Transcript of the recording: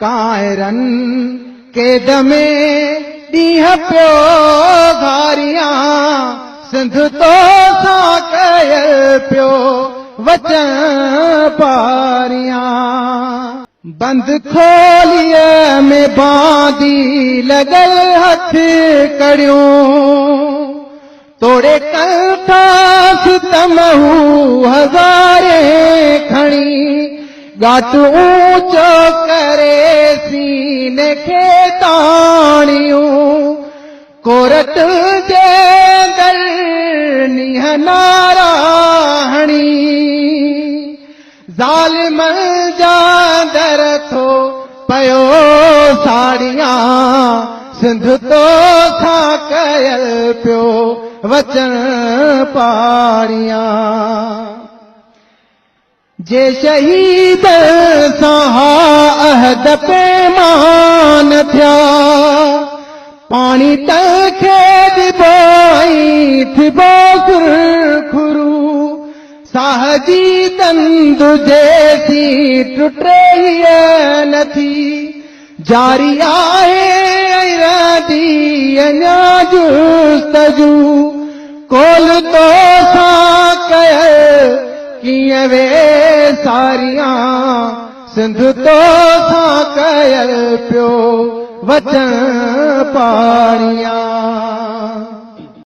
Kieron केद में ॾींहं पियो घारियां सिंध तो सां कयल पियो वचन पारियां बंद खोलीअ में बांदी लॻल हथ कड़ियूं तोड़े कंठास तमहू हज़ारे खणी गात ऊंचो करे सीने खे ताणियूं कोरट जे दर नीह नारा हणी ज़ालिम जा दर थो पयो साड़ियां सिंध तो सां कयल पियो वचन पारियां जे शहीद सां अहद पैमान थिया पाणी तंखे ॾिबोई थिबो खुरू साह जी तंद जेसी टुटे नथी जारी आहे रहंदी अञा जुस्तजू कोल तो सां कयल कीअं वे सारियां सिंध तो सां कयल पियो वचन पारियां।